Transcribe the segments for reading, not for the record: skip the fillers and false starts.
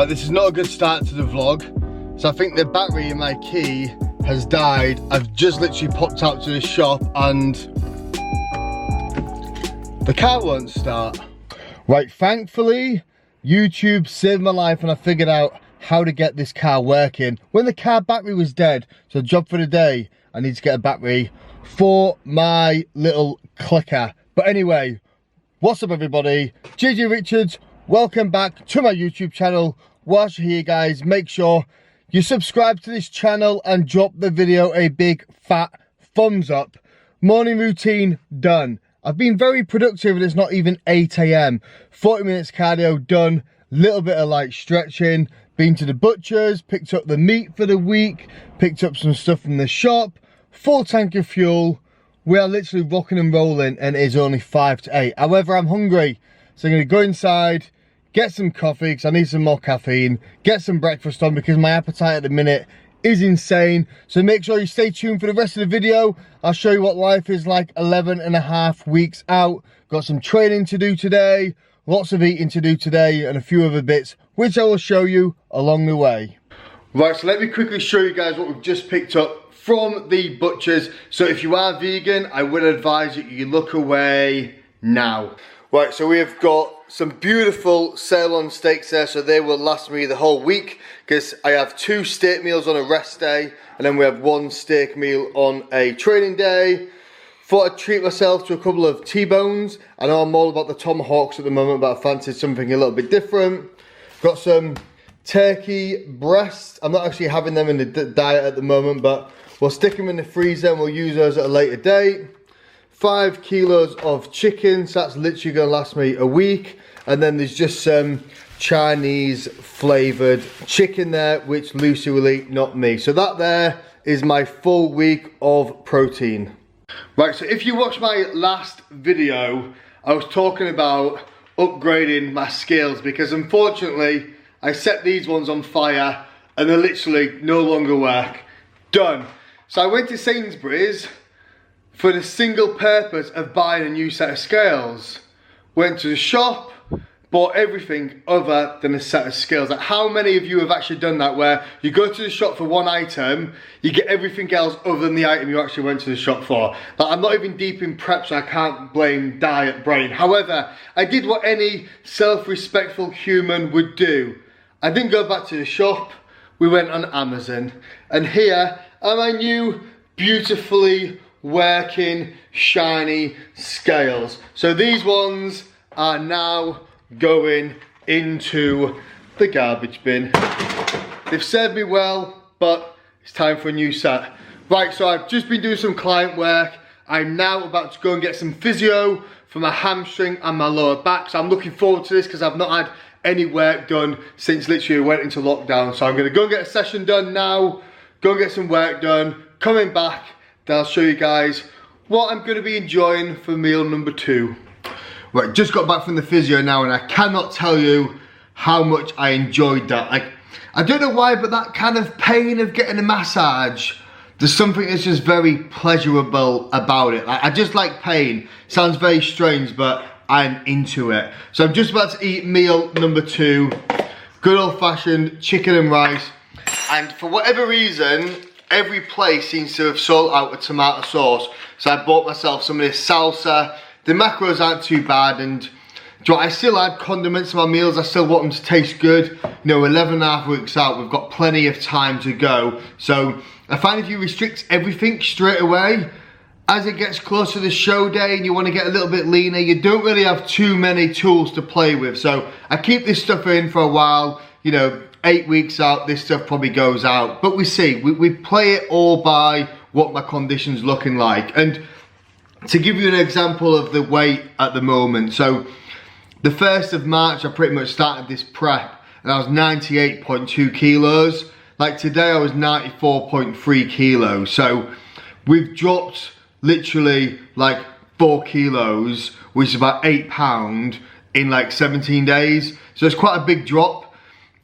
Right, this is not a good start to the vlog. So I think the battery in my key has died. I've just literally popped out to the shop and the car won't start. Right, thankfully, YouTube saved my life and I figured out how to get this car working when the car battery was dead. So job for the day, I need to get a battery for my little clicker. But anyway, what's up everybody? JJ Richards, welcome back to my YouTube channel. Whilst you're here guys, make sure you subscribe to this channel and drop the video a big fat thumbs up. Morning routine done. I've been very productive and it's not even 8 AM. 40 minutes cardio done, little bit of light stretching, been to the butcher's, picked up the meat for the week, picked up some stuff from the shop, full tank of fuel. We are literally rocking and rolling and it is only 5 to 8. However, I'm hungry, so I'm gonna go inside, get some coffee because I need some more caffeine, get some breakfast on because my appetite at the minute is insane. So make sure you stay tuned for the rest of the video. I'll show you what life is like 11.5 weeks out. Got some training to do today, lots of eating to do today and a few other bits which I will show you along the way. Right, so let me quickly show you guys what we've just picked up from the butcher's. So if you are vegan, I would advise that you look away now. Right, so we have got some beautiful sirloin steaks there, so they will last me the whole week because I have 2 steak meals on a rest day and then we have 1 steak meal on a training day. Thought I'd treat myself to a couple of T-bones. I know I'm all about the tomahawks at the moment, but I fancied something a little bit different. Got some turkey breasts. I'm not actually having them in the diet at the moment, but we'll stick them in the freezer and we'll use those at a later date. 5 kilos of chicken, so that's literally gonna last me a week. And then there's just some Chinese flavored chicken there, which Lucy will eat, not me. So that there is my full week of protein. Right, so if you watched my last video, I was talking about upgrading my scales because unfortunately, I set these ones on fire and they literally no longer work. Done. So I went to Sainsbury's for the single purpose of buying a new set of scales. Went to the shop, bought everything other than a set of scales. Like how many of you have actually done that where you go to the shop for one item, you get everything else other than the item you actually went to the shop for? Like I'm not even deep in prep, so I can't blame diet brain. However, I did what any self-respectful human would do. I didn't go back to the shop, we went on Amazon. And here are my new beautifully working shiny scales. So these ones are now going into the garbage bin. They've served me well, but it's time for a new set. Right, so I've just been doing some client work. I'm now about to go and get some physio for my hamstring and my lower back. So I'm looking forward to this because I've not had any work done since literally we went into lockdown. So I'm gonna go and get a session done now, go and get some work done, coming back, then I'll show you guys what I'm gonna be enjoying for meal number 2. Right, just got back from the physio now and I cannot tell you how much I enjoyed that. Like, I don't know why, but that kind of pain of getting a massage, there's something that's just very pleasurable about it. Like, I just like pain. Sounds very strange, but I'm into it. So I'm just about to eat meal number 2. Good old fashioned chicken and rice. And for whatever reason, every place seems to have sold out a tomato sauce. So I bought myself some of this salsa. The macros aren't too bad and I still add condiments to my meals. I still want them to taste good. You know, 11.5 weeks out, we've got plenty of time to go. So I find if you restrict everything straight away, as it gets closer to the show day and you want to get a little bit leaner, you don't really have too many tools to play with. So I keep this stuff in for a while. You know, 8 weeks out, this stuff probably goes out. But we see, we play it all by what my condition's looking like. And to give you an example of the weight at the moment, so the 1st of March, I pretty much started this prep and I was 98.2 kilos. Like today, I was 94.3 kilos. So we've dropped literally like 4 kilos, which is about 8 pounds in like 17 days. So it's quite a big drop.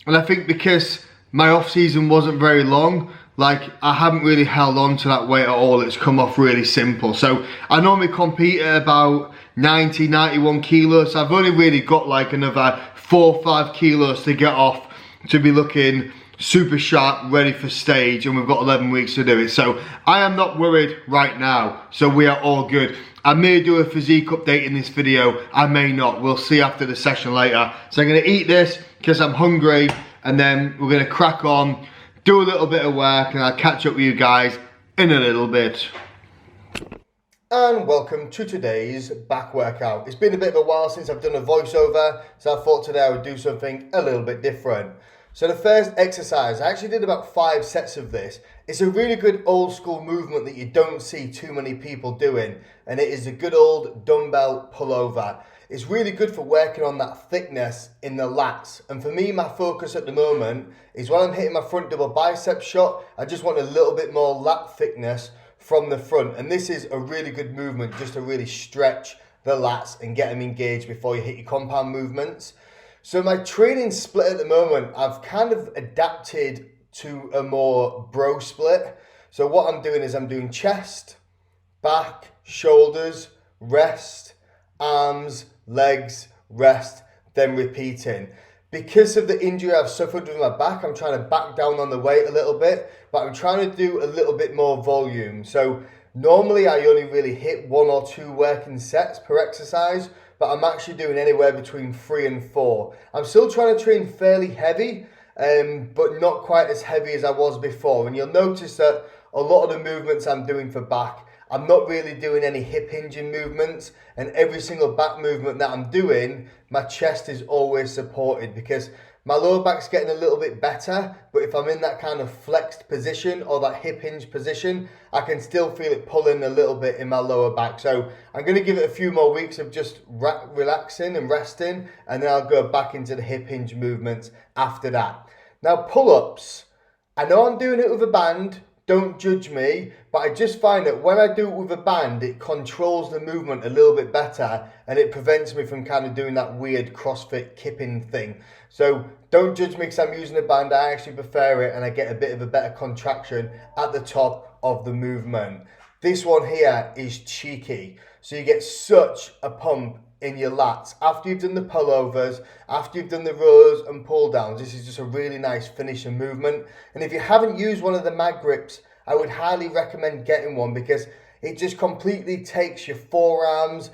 And I think because my off season wasn't very long, like I haven't really held on to that weight at all. It's come off really simple. So I normally compete at about 90, 91 kilos. I've only really got like another 4 or 5 kilos to get off to be looking super sharp, ready for stage, and we've got 11 weeks to do it. So I am not worried right now, so we are all good. I may do a physique update in this video, I may not, we'll see after the session later. So I'm gonna eat this because I'm hungry, and then we're gonna crack on, do a little bit of work, and I'll catch up with you guys in a little bit. And welcome to today's back workout. It's been a bit of a while since I've done a voiceover, so I thought today I would do something a little bit different. So the first exercise, I actually did about 5 sets of this. It's a really good old school movement that you don't see too many people doing, and it is a good old dumbbell pullover. It's really good for working on that thickness in the lats. And for me, my focus at the moment is when I'm hitting my front double bicep shot, I just want a little bit more lat thickness from the front. And this is a really good movement just to really stretch the lats and get them engaged before you hit your compound movements. So my training split at the moment, I've kind of adapted to a more bro split. So what I'm doing is I'm doing chest, back, shoulders, rest, arms, legs, rest, then repeating. Because of the injury I've suffered with my back, I'm trying to back down on the weight a little bit, but I'm trying to do a little bit more volume. So normally I only really hit 1 or 2 working sets per exercise, but I'm actually doing anywhere between 3 and 4. I'm still trying to train fairly heavy, but not quite as heavy as I was before. And you'll notice that a lot of the movements I'm doing for back, I'm not really doing any hip hinging movements, and every single back movement that I'm doing, my chest is always supported because my lower back's getting a little bit better, but if I'm in that kind of flexed position or that hip hinge position, I can still feel it pulling a little bit in my lower back. So I'm going to give it a few more weeks of just relaxing and resting, and then I'll go back into the hip hinge movements after that. Now pull-ups, I know I'm doing it with a band, don't judge me, but I just find that when I do it with a band, it controls the movement a little bit better, and it prevents me from kind of doing that weird CrossFit kipping thing. So don't judge me because I'm using a band. I actually prefer it, and I get a bit of a better contraction at the top of the movement. This one here is cheeky. So you get such a pump in your lats. After you've done the pullovers, after you've done the rows and pull downs, this is just a really nice finishing movement. And if you haven't used one of the mag grips, I would highly recommend getting one because it just completely takes your forearms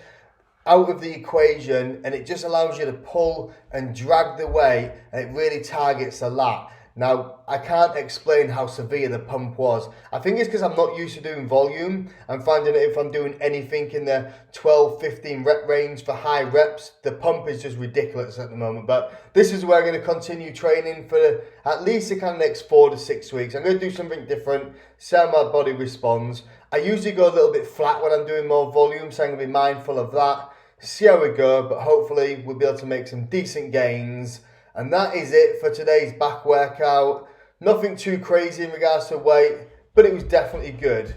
out of the equation, and it just allows you to pull and drag the weight, and it really targets the lat. Now, I can't explain how severe the pump was. I think it's because I'm not used to doing volume. I'm finding that if I'm doing anything in the 12-15 rep range for high reps, the pump is just ridiculous at the moment. But this is where I'm going to continue training for at least the kind of next 4 to 6 weeks. I'm going to do something different, see how my body responds. I usually go a little bit flat when I'm doing more volume, so I'm going to be mindful of that. See how we go, but hopefully we'll be able to make some decent gains. And that is it for today's back workout. Nothing too crazy in regards to weight, but it was definitely good.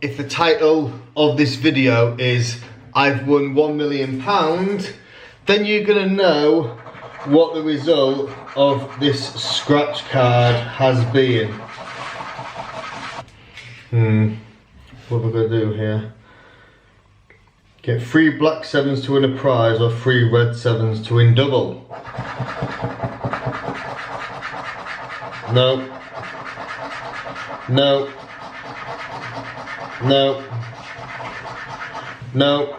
If the title of this video is I've won £1 million, then you're going to know what the result of this scratch card has been. What are we going to do here? Get 3 black 7s to win a prize or 3 red 7s to win double. No. No. No. No.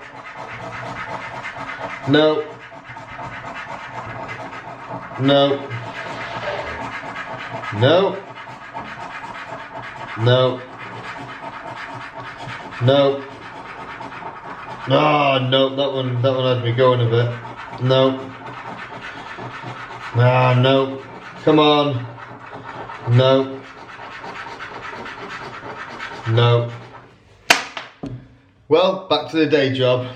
No. No. No. No. No. Oh, no, that one had me going a bit. No. Ah, no. Come on. No. No. Well, back to the day job.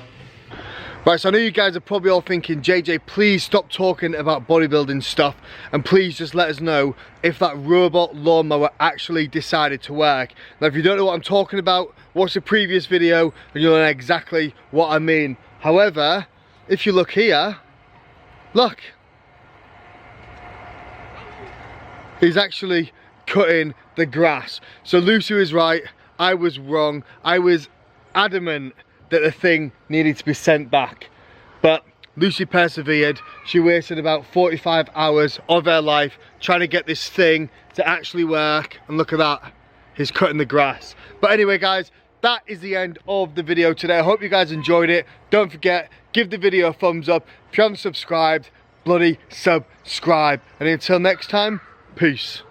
Right, so I know you guys are probably all thinking, JJ, please stop talking about bodybuilding stuff, and please just let us know if that robot lawnmower actually decided to work. Now, if you don't know what I'm talking about, watch the previous video and you'll know exactly what I mean. However, if you look here, look. He's actually cutting the grass. So Lucy was right, I was wrong. I was adamant that the thing needed to be sent back. But Lucy persevered. She wasted about 45 hours of her life trying to get this thing to actually work. And look at that, he's cutting the grass. But anyway guys, that is the end of the video today. I hope you guys enjoyed it. Don't forget, give the video a thumbs up. If you haven't subscribed, bloody subscribe. And until next time, peace.